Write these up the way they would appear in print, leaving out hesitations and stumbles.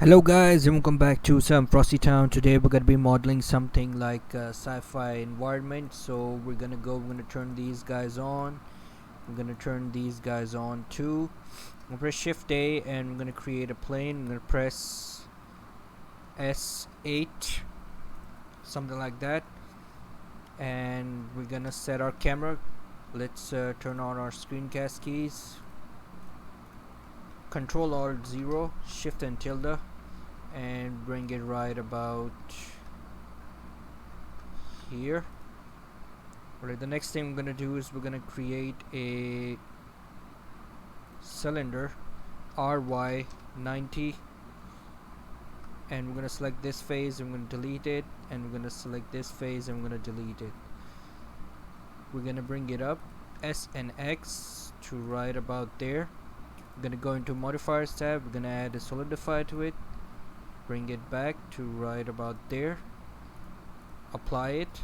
Hello guys and welcome back to some Frosti-Town. Today we're gonna be modeling something like a sci-fi environment. So we're gonna turn these guys on. We're gonna turn these guys on too. I'm gonna press Shift A and we're gonna create a plane. I'm gonna press S8, something like that. And we're gonna set our camera. Let's turn on our screencast keys. Control Alt 0, Shift and tilde, and bring it right about here. Alright, the next thing we're gonna do is we're gonna create a cylinder RY90, and we're gonna select this phase and we're gonna delete it, and we're gonna select this phase and we're gonna delete it. We're gonna bring it up S and X to right about there. We're gonna go into modifiers tab. We're gonna add a solidify to it, bring it back to right about there, apply it,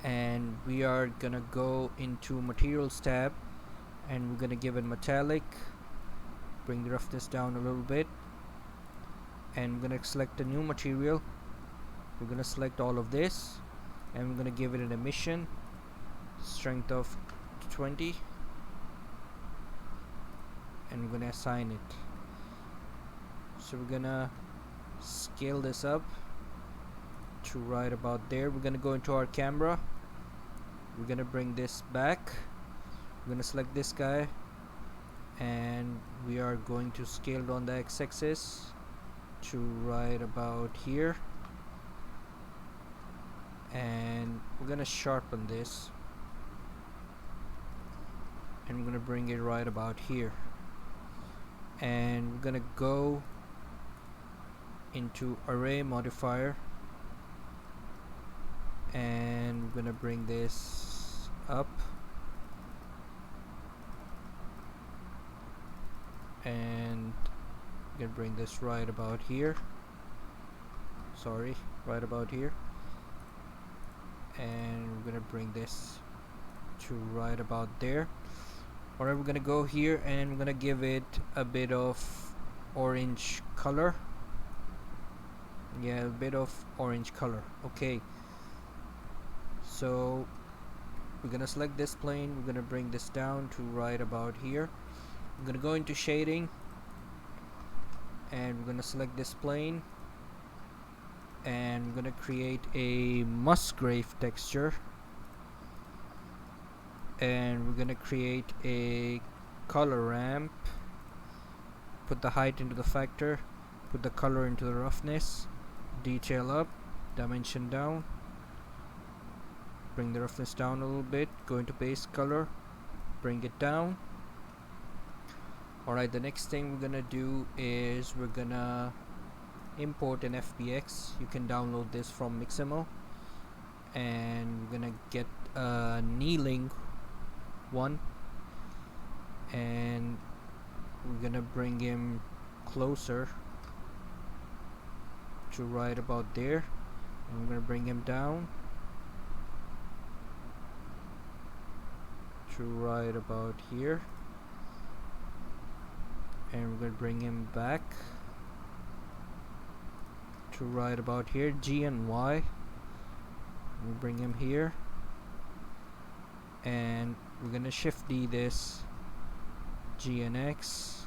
and we are gonna go into materials tab and we're gonna give it metallic, bring the roughness down a little bit, and we're gonna select a new material. We're gonna select all of this and we're gonna give it an emission strength of 20, and we're gonna assign it. So we're gonna scale this up to right about there. We're gonna go into our camera. We're gonna bring this back. We're gonna select this guy and we are going to scale it on the x-axis to right about here, and we're gonna sharpen this and we're gonna bring it right about here, and we're gonna go into array modifier and we're gonna bring this up and we're gonna bring this right about here, right about here, and we're gonna bring this to right about there. Alright, we're gonna go here and we're gonna give it a bit of orange color. Yeah, a bit of orange color. Okay, so we're gonna select this plane. We're gonna bring this down to right about here. I'm gonna go into shading and we're gonna select this plane and we're gonna create a Musgrave texture, and we're gonna create a color ramp, put the height into the factor, put the color into the roughness, detail up, dimension down, bring the roughness down a little bit, go into base color, bring it down. Alright, the next thing we're gonna do is we're gonna import an FBX. You can download this from Mixamo, and we're gonna get a kneeling one and we're gonna bring him closer to right about there, and we're gonna bring him down to right about here, and we're gonna bring him back to right about here, G and Y. We'll bring him here and we're gonna shift D this, G and X,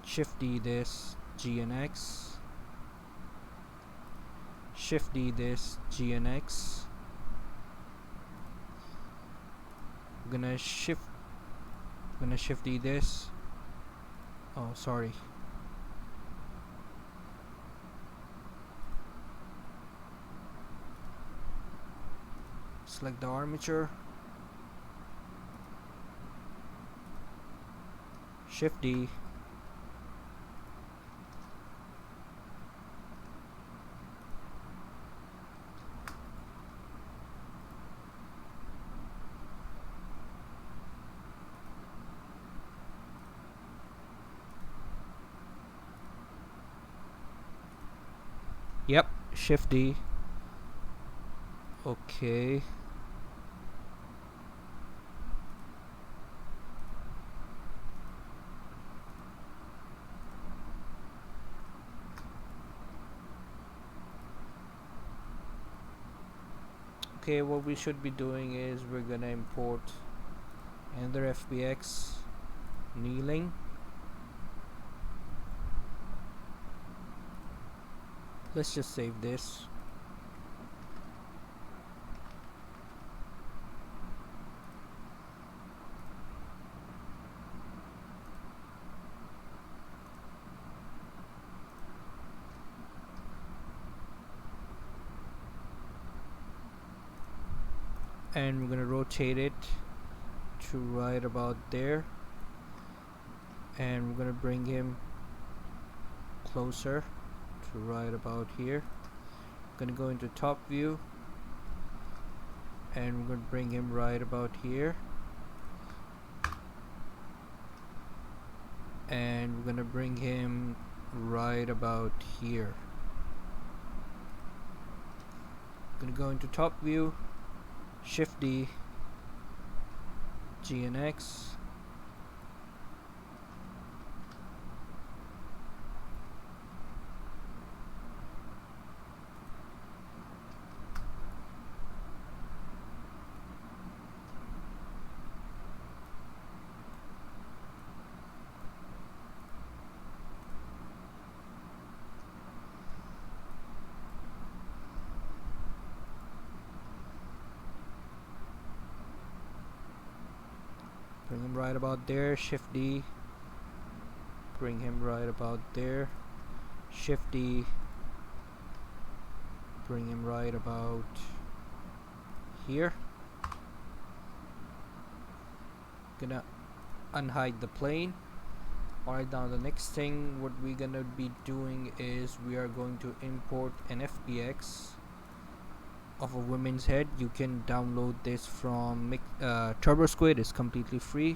shift D this, G and X, shift D this, G and X. We're gonna shift D this. Oh, sorry. Select the armature, shift D, yep, shift D. Okay, Okay, what we should be doing is we're gonna import another FBX kneeling. Let's just save this. And we're gonna rotate it to right about there, and we're gonna bring him closer to right about here. Gonna go into top view, and we're gonna bring him right about here, and we're gonna bring him right about here. Gonna go into top view, Shift D, G and X, bring him right about there, Shift D, bring him right about there, Shift D, bring him right about here. Gonna unhide the plane. Alright, now the next thing what we're gonna be doing is we are going to import an FBX of a woman's head. You can download this from TurboSquid. It's completely free.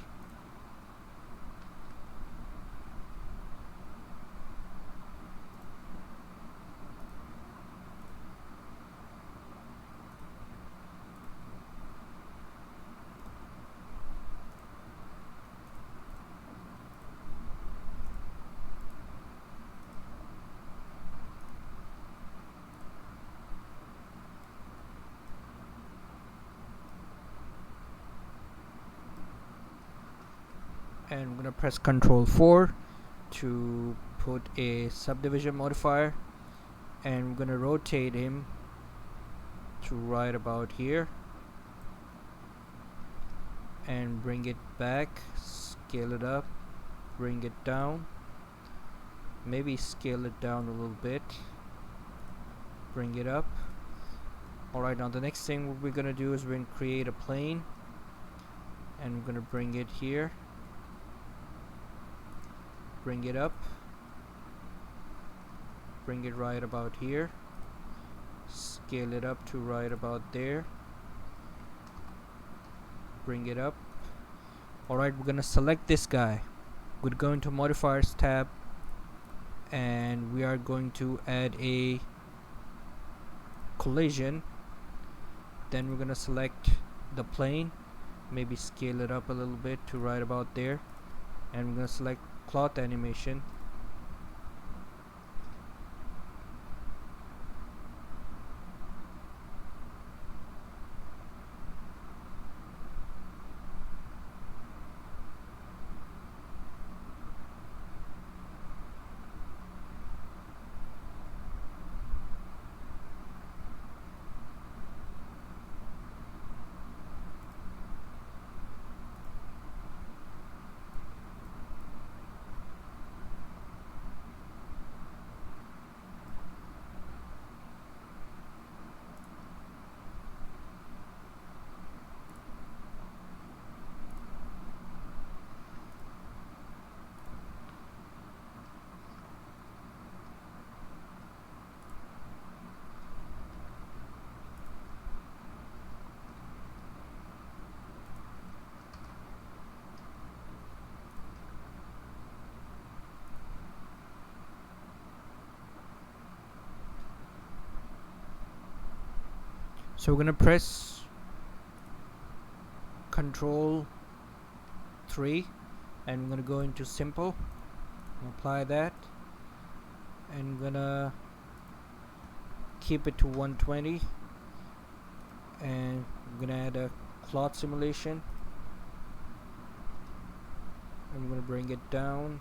And I'm gonna press Ctrl 4 to put a subdivision modifier, and we're gonna rotate him to right about here and bring it back, scale it up, bring it down, maybe scale it down a little bit, bring it up. Alright, now the next thing what we're gonna do is we're gonna create a plane, and we're gonna bring it here, bring it up, bring it right about here, scale it up to right about there, bring it up. Alright, we're gonna select this guy. We're going to modifiers tab, and we are going to add a collision. Then we're gonna select the plane, maybe scale it up a little bit to right about there, and we're gonna select clot animation. So we're gonna press Control 3, and we're gonna go into simple, apply that, and we're gonna keep it to 120, and I'm gonna add a clot simulation. I'm gonna bring it down.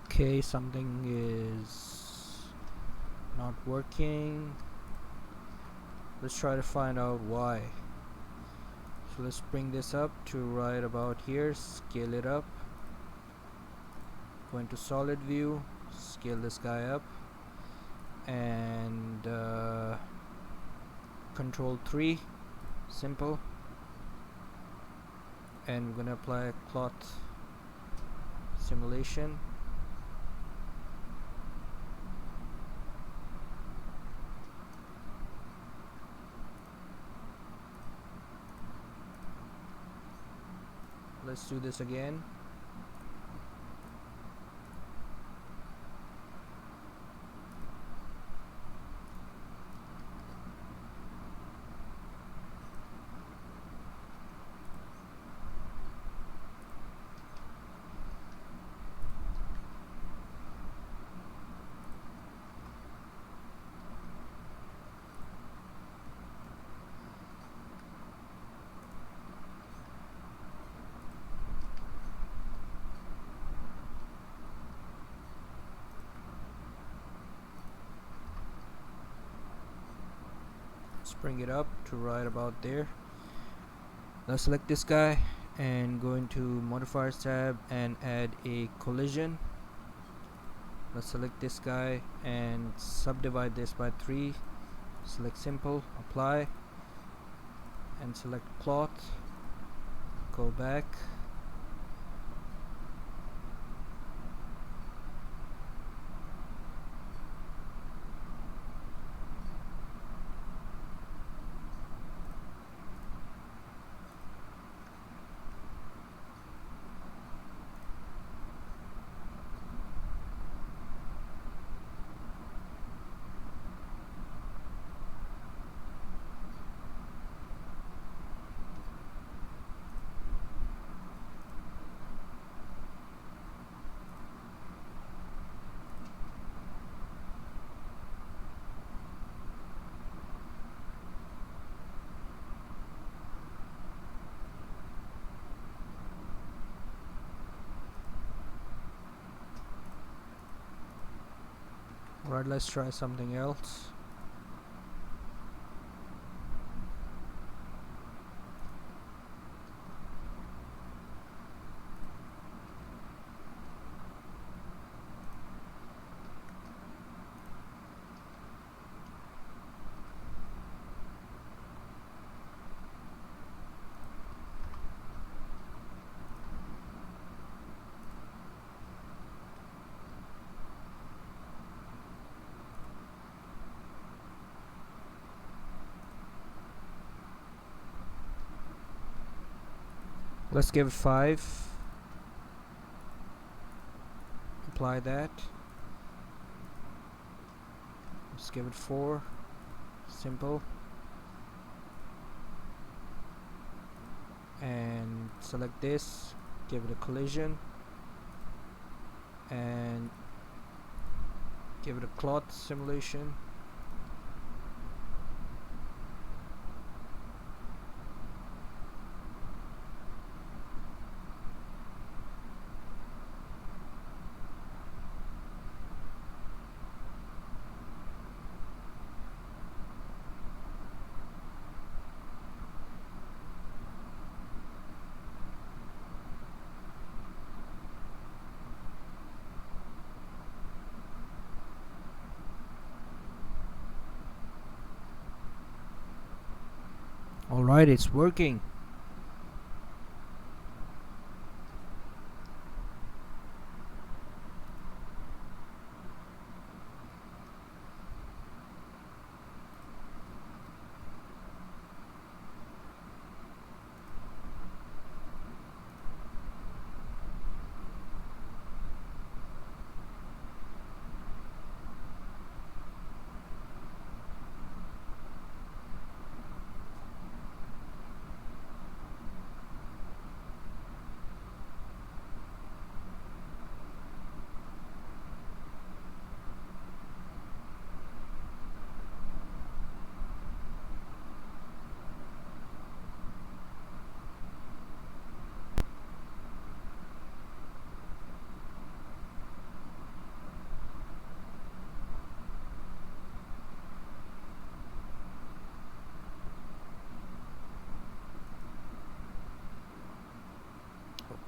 Okay, something is not working. Let's try to find out why. So let's bring this up to right about here, scale it up, go into solid view, scale this guy up, and control 3, simple, and we're gonna apply a clot simulation. Let's do this again. Let's bring it up to right about there. Let's select this guy and go into modifiers tab and add a collision. Let's select this guy and subdivide this by 3. Select simple, apply, and select clot. Go back. Alright, let's try something else. Let's give it 5. Apply that. Let's give it 4. Simple. And select this, give it a collision, and give it a clot simulation. Alright, it's working.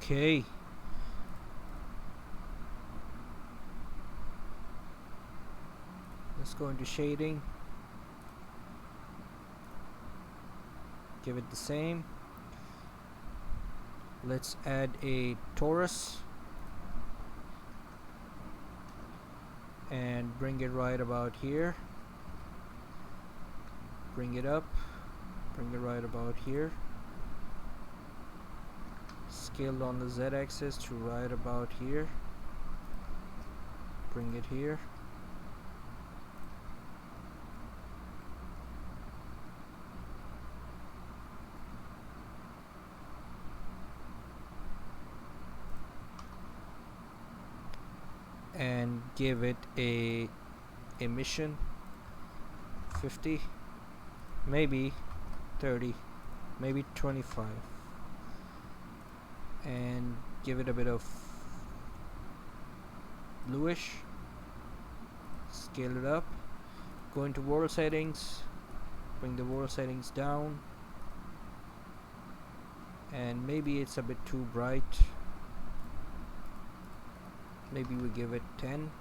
Okay. Let's go into shading. Give it the same. Let's add a torus and bring it right about here. Bring it up. Bring it right about here. Scale on the z-axis to right about here. Bring it here. And give it a emission 50, maybe 30, maybe 25, and give it a bit of bluish. Scale it up. Go into world settings, bring the world settings down, and maybe it's a bit too bright. Maybe we give it 10.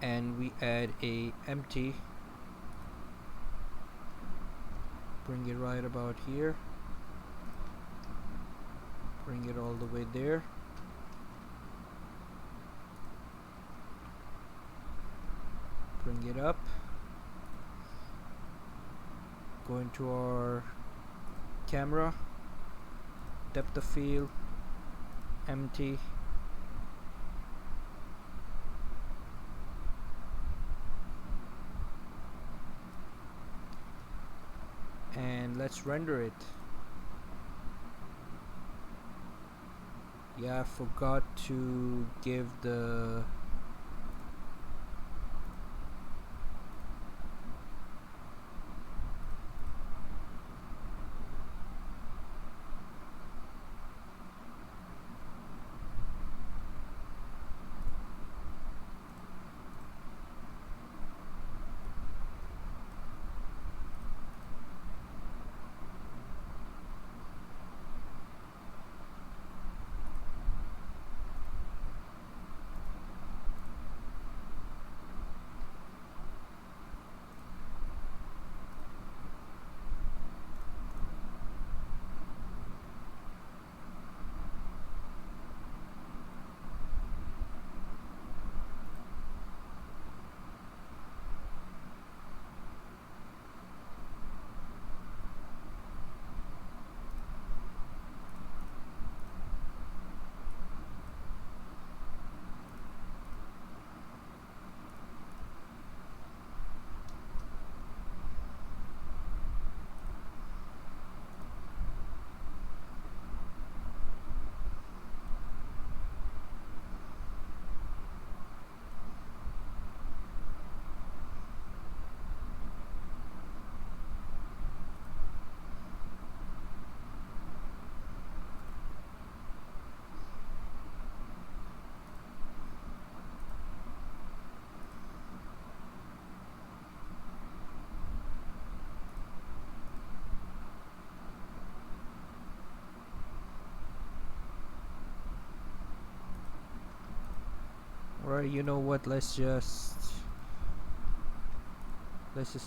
And we add a empty. Bring it right about here. Bring it all the way there. Bring it up. Go into our camera, depth of field, empty, and let's render it. Yeah, I forgot to give the Alright, you know what, let's just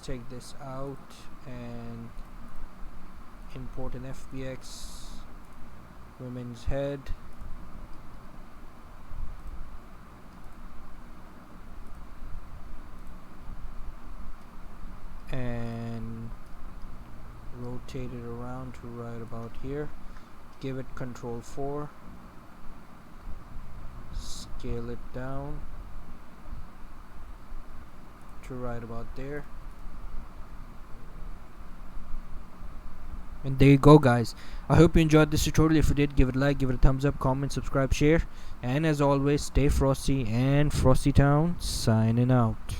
take this out and import an FBX women's head. And rotate it around to right about here. Give it Control 4. Scale it down to right about there. And there you go, guys. I hope you enjoyed this tutorial. If you did, give it a like, give it a thumbs up, comment, subscribe, share, and as always, stay frosty, and Frosti-Town signing out.